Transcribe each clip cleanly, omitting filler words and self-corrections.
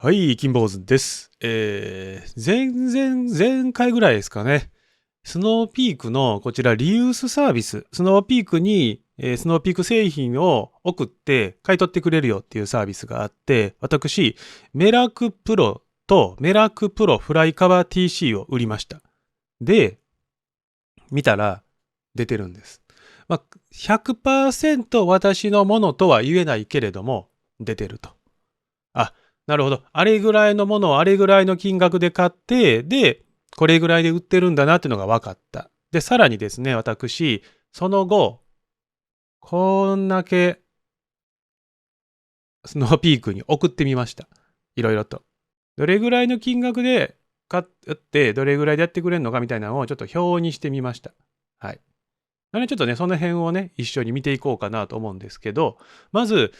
はい、金坊主です。前回ぐらいですかね。スノーピークのこちらリユースサービス、スノーピークに、スノーピーク製品を送って買い取ってくれるよっていうサービスがあって、私、メラクプロとメラクプロフライカバー TC を売りました。で、見たら出てるんです。まあ、100% 私のものとは言えないけれども、出てると。あ、なるほど。あれぐらいのものをあれぐらいの金額で買って、で、これぐらいで売ってるんだなっていうのが分かった。で、さらにですね、私、その後、こんだけスノーピークに送ってみました。いろいろと。どれぐらいの金額で買って、どれぐらいでやってくれるのかみたいなのをちょっと表にしてみました。はい。なのでちょっとね、その辺をね、一緒に見ていこうかなと思うんですけど、まず、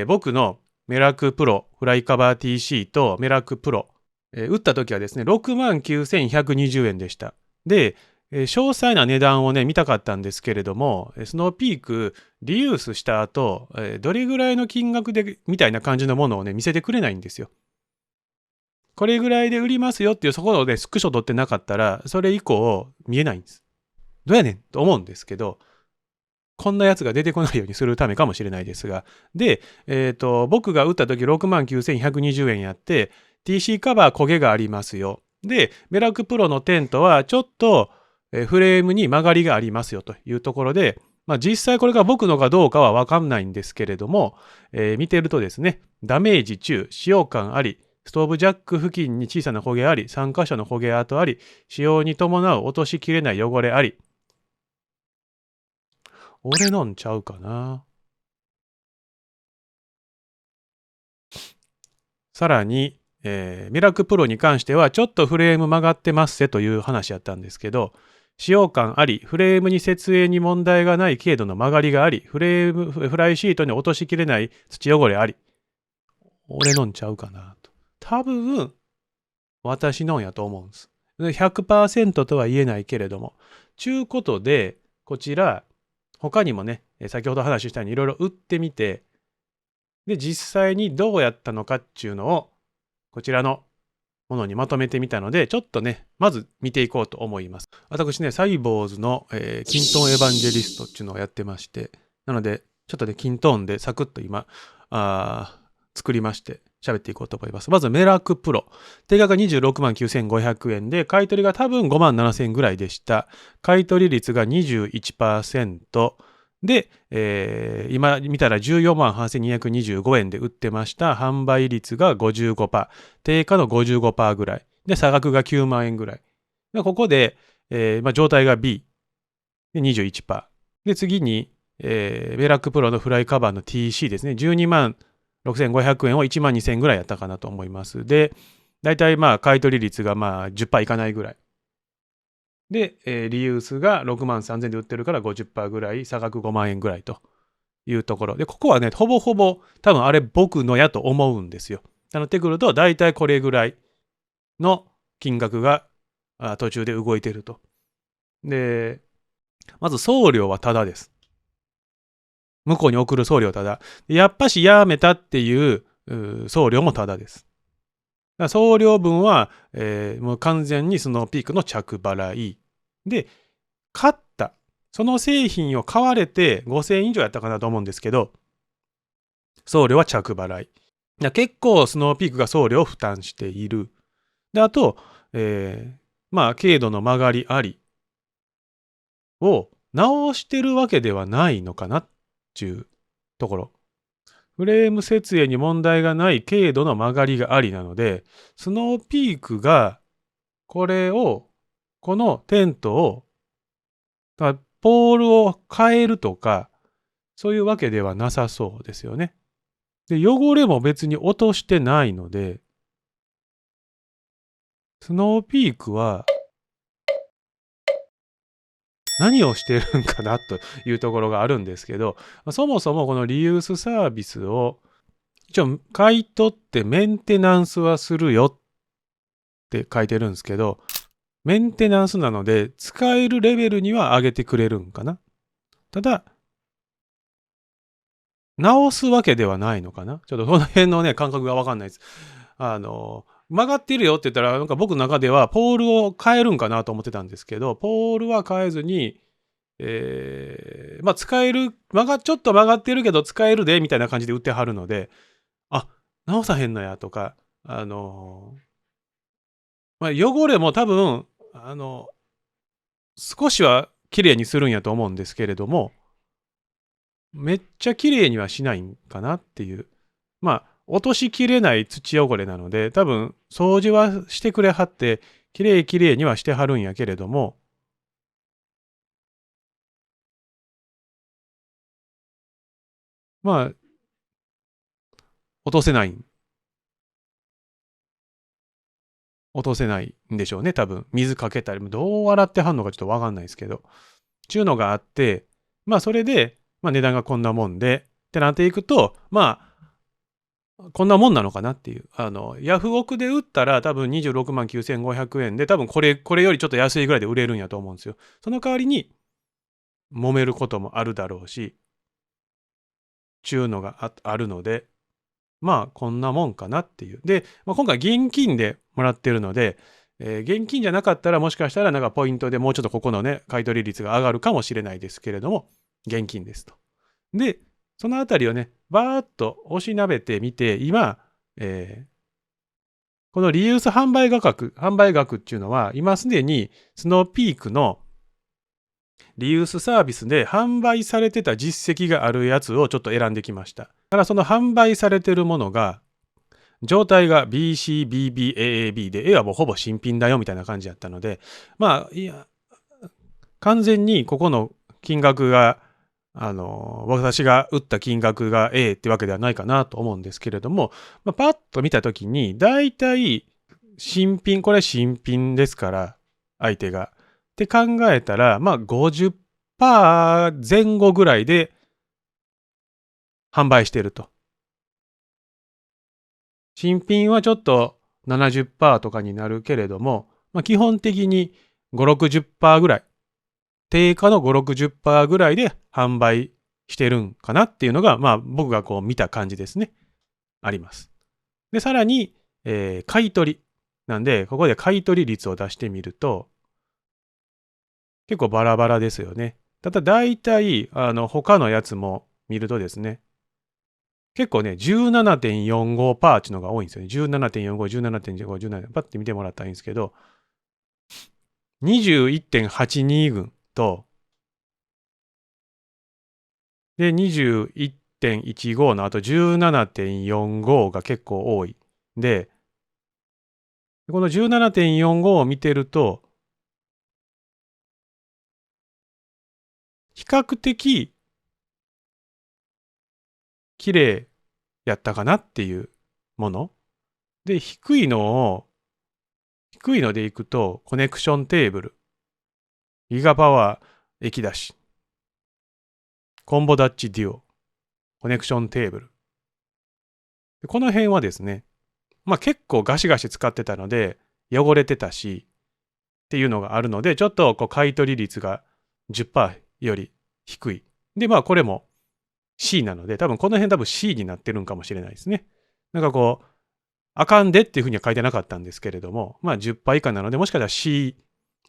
僕のメラクプロフライカバー TC とメラクプロ、打った時はですね、69,120円でした。で、詳細な値段をね、見たかったんですけれども、スノーピークリユースした後、どれぐらいの金額でみたいな感じのものをね、見せてくれないんですよ。これぐらいで売りますよっていうそこでスクショ取ってなかったら、それ以降見えないんです。どうやねんと思うんですけど、こんなやつが出てこないようにするためかもしれないですが。で、僕が打った時69,120円やって、TC カバー焦げがありますよ。で、メラクプロのテントはちょっとフレームに曲がりがありますよというところで、実際これが僕のかどうかは分かんないんですけれども、見てるとですね、ダメージ中、使用感あり、ストーブジャック付近に小さな焦げあり、3箇所の焦げ跡あり、使用に伴う落としきれない汚れあり、俺のんちゃうかな。さらに、ミラクプロに関してはちょっとフレーム曲がってますせという話やったんですけど、使用感あり、フレームに設営に問題がない軽度の曲がりがあり、フライシートに落としきれない土汚れあり。俺のんちゃうかなと。多分、私のんやと思うんです。100% とは言えないけれども。ちゅうことで、こちら、他にもね、先ほど話したようにいろいろ売ってみて、で、実際にどうやったのかっていうのを、こちらのものにまとめてみたので、ちょっとね、まず見ていこうと思います。私ね、サイボーズの、キントーンエヴァンジェリストっていうのをやってまして、なので、ちょっとね、キントーンでサクッと今、作りまして、喋っていこうと思います。まず、メラクプロ。定価が269,500円で、買い取りが多分57,000円ぐらいでした。買い取り率が 21%。で、今見たら148,225円で売ってました。販売率が 55%。定価の 55% ぐらい。で、差額が9万円ぐらい。でここで、状態が B で 21%。で、次に、ベラックプロのフライカバーの TC ですね。12万6,500円を1万2,000円ぐらいやったかなと思います。で、大体買い取り率が10%いかないぐらい。で、リユースが6万3,000円で売ってるから 50% ぐらい、差額5万円ぐらいというところ。で、ここはね、ほぼほぼ多分あれ僕のやと思うんですよ。なってくると、大体これぐらいの金額が途中で動いてると。で、まず送料はタダです。向こうに送る送料タダ。やっぱしやめたっていう送料もタダです。送料分は、もう完全にスノーピークの着払い。で、買った。その製品を買われて5,000円以上やったかなと思うんですけど、送料は着払い。結構スノーピークが送料を負担している。で、あと、軽度の曲がりありを直してるわけではないのかなっていうところ。フレーム設営に問題がない軽度の曲がりがありなので、スノーピークがこのテントを、ポールを変えるとか、そういうわけではなさそうですよね。で、汚れも別に落としてないので、スノーピークは何をしてるんかなというところがあるんですけど、そもそもこのリユースサービスを一応買い取ってメンテナンスはするよって書いてるんですけど、メンテナンスなので使えるレベルには上げてくれるんかな。ただ、直すわけではないのかな。ちょっとこの辺のね、感覚がわかんないです。曲がってるよって言ったら、なんか僕の中ではポールを変えるんかなと思ってたんですけど、ポールは変えずに、まあ使える、ちょっと曲がってるけど使えるで、みたいな感じで売ってはるので、あ、直さへんのやとか、まあ、汚れも多分、少しは綺麗にするんやと思うんですけれども、めっちゃ綺麗にはしないんかなっていう。まあ、落としきれない土汚れなので、多分、掃除はしてくれはって、綺麗綺麗にはしてはるんやけれども、まあ、落とせない、落とせないんでしょうね、多分。水かけたり、どう洗ってはんのかちょっとわかんないですけど。ちゅうのがあって、まあ、それで、まあ、値段がこんなもんで、ってなっていくと、まあ、こんなもんなのかなっていう。ヤフオクで売ったら多分26万9500円で、多分これよりちょっと安いぐらいで売れるんやと思うんですよ。その代わりに、揉めることもあるだろうし、ちゅうのがあるので、まあ、こんなもんかなっていう。で、まあ、今回現金でもらってるので、現金じゃなかったらもしかしたらなんかポイントでもうちょっとここのね、買取率が上がるかもしれないですけれども、現金ですと。で、そのあたりをね、バーッと押しなべてみて、今、このリユース販売額っていうのは、今すでにスノーピークのリユースサービスで販売されてた実績があるやつをちょっと選んできました。だからその販売されてるものが、状態が BC、BB、AAB で、A はもうほぼ新品だよみたいな感じやったので、まあ、いや、完全にここの金額が、私が打った金額が A ってわけではないかなと思うんですけれども、まあ、パッと見たときに、だいたい新品、これ新品ですから、相手が。って考えたら、まあ50%前後ぐらいで販売してると。新品はちょっと70%とかになるけれども、まあ、基本的に5、60%ぐらい、定価の5、60%ぐらいで販売してるんかなっていうのが、まあ僕がこう見た感じですね。あります。で、さらに、買い取り。なんで、ここで買い取り率を出してみると、結構バラバラですよね。ただ大体、他のやつも見るとですね、結構ね、17.45%っていうのが多いんですよね。17.45、17.15、17、パッて見てもらったらいいんですけど、21.82群と、で、21.15のあと17.45が結構多い。で、この17.45を見てると、比較的綺麗やったかなっていうもの。で、低いのでいくと、コネクションテーブル、ギガパワー液出し、コンボダッチデュオ、コネクションテーブル。この辺はですね、まあ結構ガシガシ使ってたので、汚れてたし、っていうのがあるので、ちょっとこう買い取り率が10%より低い。で、まあこれも C なので、多分 C になってるんかもしれないですね。なんかこう、あかんでっていうふうには書いてなかったんですけれども、まあ10%以下なので、もしかしたら C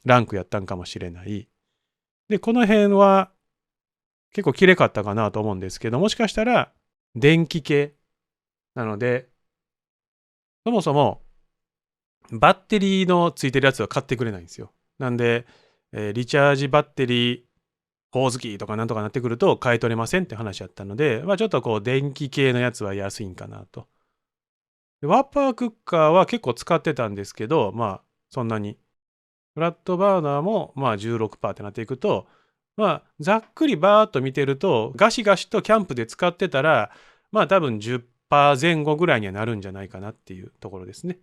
ランクやったんかもしれない。で、この辺は結構綺麗かったかなと思うんですけど、もしかしたら電気系なので、そもそもバッテリーのついてるやつは買ってくれないんですよ。なんで、リチャージバッテリー、ほおずきとかなんとかなってくると買い取れませんって話やったので、まあちょっとこう電気系のやつは安いんかなと。ワッパークッカーは結構使ってたんですけど、まあそんなに。フラットバーナーもまあ16%ってなっていくと、まあざっくりバーっと見てると、ガシガシとキャンプで使ってたら、まあ多分10%前後ぐらいにはなるんじゃないかなっていうところですね。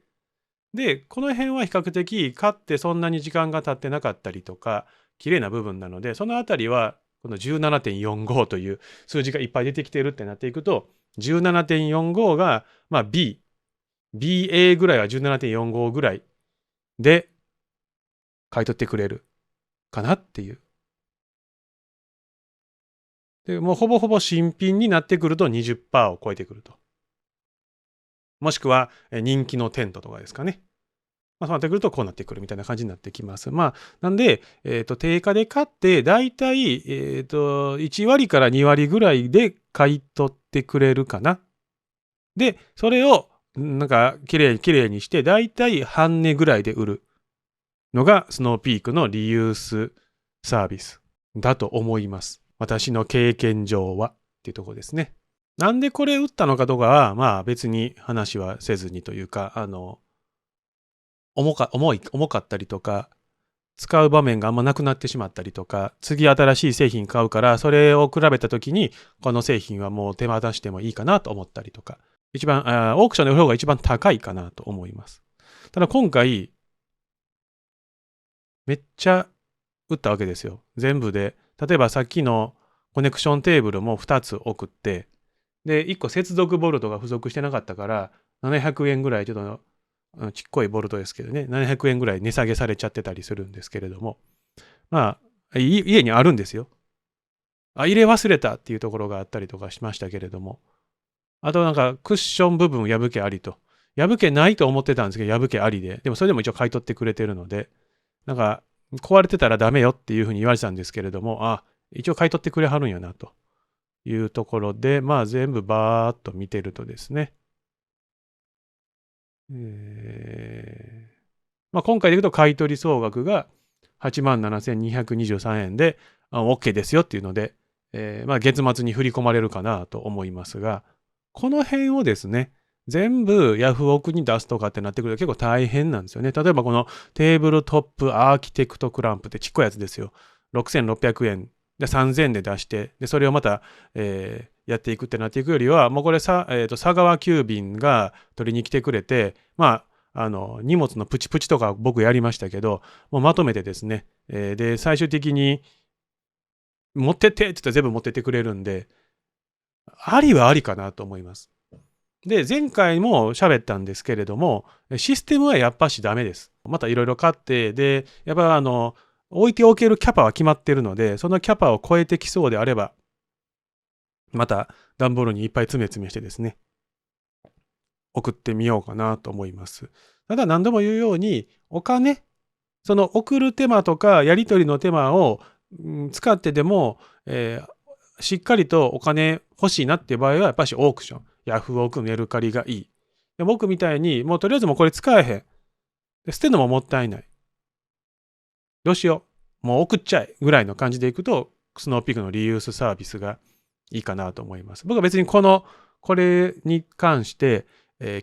で、この辺は比較的買ってそんなに時間が経ってなかったりとか、綺麗な部分なので、そのあたりはこの17.45という数字がいっぱい出てきてるってなっていくと、17.45がまあ BA ぐらいは17.45ぐらいで買い取ってくれるかなっていう。で、もうほぼほぼ新品になってくると20%を超えてくると。もしくは人気のテントとかですかね。そうなってくるとこうなってくるみたいな感じになってきます。なんで、定価で買って、だいたい、1割から2割ぐらいで買い取ってくれるかな。で、それを、なんか、きれいにして、だいたい半値ぐらいで売るのが、スノーピークのリユースサービスだと思います。私の経験上はっていうところですね。なんでこれ売ったのかとかは、別に話はせずにというか、重かったりとか、使う場面があんまなくなってしまったりとか、次新しい製品買うから、それを比べたときに、この製品はもう手放してもいいかなと思ったりとか、一番、オークションで売る方が一番高いかなと思います。ただ今回、めっちゃ売ったわけですよ。全部で。例えばさっきのコネクションテーブルも2つ送って、で、1個接続ボルトが付属してなかったから、700円ぐらいちょっとちっこいボルトですけどね、700円ぐらい値下げされちゃってたりするんですけれども、家にあるんですよ。入れ忘れたっていうところがあったりとかしましたけれども、あとなんかクッション部分破けありと。破けないと思ってたんですけど、破けありで、でもそれでも一応買い取ってくれてるので、なんか壊れてたらダメよっていうふうに言われてたんですけれども、一応買い取ってくれはるんやなというところで、全部バーっと見てるとですね、今回でいくと買い取り総額が87,223円で、OK ですよっていうので、月末に振り込まれるかなと思いますが、この辺をですね、全部ヤフオクに出すとかってなってくると結構大変なんですよね。例えばこのテーブルトップアーキテクトクランプってちっこいやつですよ。6600円で3000円で出して、でそれをまた、やっていくってなっていくよりは、もうこれ佐川急便が取りに来てくれて、荷物のプチプチとか僕やりましたけど、もうまとめてですね、で、最終的に持ってってって言ったら全部持ってってくれるんで、ありはありかなと思います。で、前回も喋ったんですけれども、システムはやっぱしダメです。またいろいろ買って、で、やっぱ置いておけるキャパは決まってるので、そのキャパを超えてきそうであれば、また段ボールにいっぱい詰めしてですね、送ってみようかなと思います。ただ何度も言うように、お金、その送る手間とかやり取りの手間を、使ってでも、しっかりとお金欲しいなっていう場合はやっぱしオークション、ヤフオク、メルカリがいい。で僕みたいにもうとりあえずもうこれ使えへん。で捨てるのももったいない。どうしよう。もう送っちゃえぐらいの感じでいくと、スノーピークのリユースサービスがいいかなと思います。僕は別にこれに関して、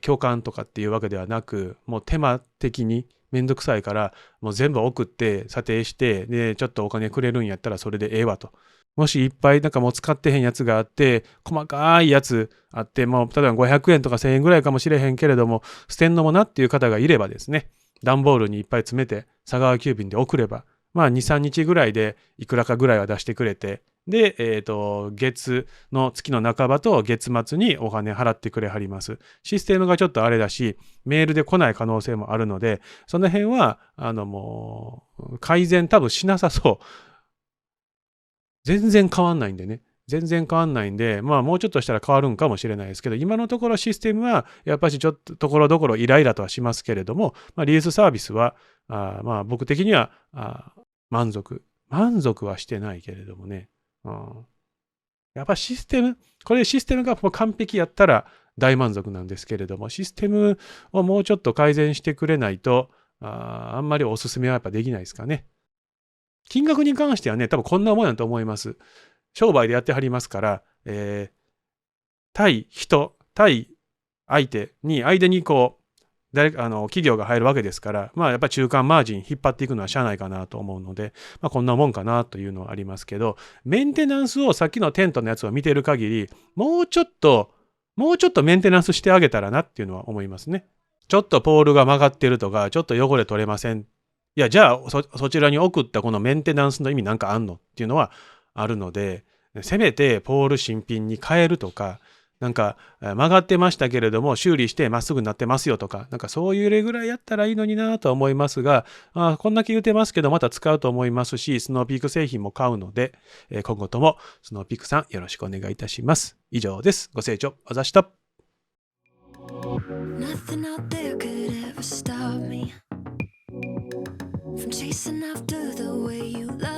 共感とかっていうわけではなく、もう手間的にめんどくさいから、もう全部送って査定して、で、ちょっとお金くれるんやったらそれでええわと。もしいっぱいなんかもう使ってへんやつがあって、細かいやつあって、もう例えば500円とか1000円ぐらいかもしれへんけれども、捨てんのもなっていう方がいればですね、段ボールにいっぱい詰めて、佐川急便で送れば、2、3日ぐらいでいくらかぐらいは出してくれて、で、月の月の半ばと月末にお金払ってくれはります。システムがちょっとあれだし、メールで来ない可能性もあるので、その辺は、もう、改善多分しなさそう。全然変わんないんでね。全然変わんないんで、もうちょっとしたら変わるんかもしれないですけど、今のところシステムは、やっぱしちょっとところどころイライラとはしますけれども、リユースサービスは、僕的には満足はしてないけれどもね。やっぱこれシステムがもう完璧やったら大満足なんですけれども、システムをもうちょっと改善してくれないと、あんまりおすすめはやっぱできないですかね。金額に関してはね、多分こんなもんやと思います。商売でやってはりますから、対相手に、間に企業が入るわけですから、やっぱり中間マージン引っ張っていくのはしゃあないかなと思うので、こんなもんかなというのはありますけど、メンテナンスをさっきのテントのやつを見てる限り、もうちょっとメンテナンスしてあげたらなっていうのは思いますね。ちょっとポールが曲がってるとか、ちょっと汚れ取れません。いや、じゃあそちらに送ったこのメンテナンスの意味なんかあんのっていうのはあるので、せめてポール新品に変えるとか、なんか曲がってましたけれども修理してまっすぐになってますよとか、なんかそういう例ぐらいやったらいいのになとは思いますが、こんだけ言うてますけどまた使うと思いますし、スノーピーク製品も買うので、今後ともスノーピークさんよろしくお願いいたします。以上です。ご清聴あざした。Nothing out there could ever stop me from chasing after the way you love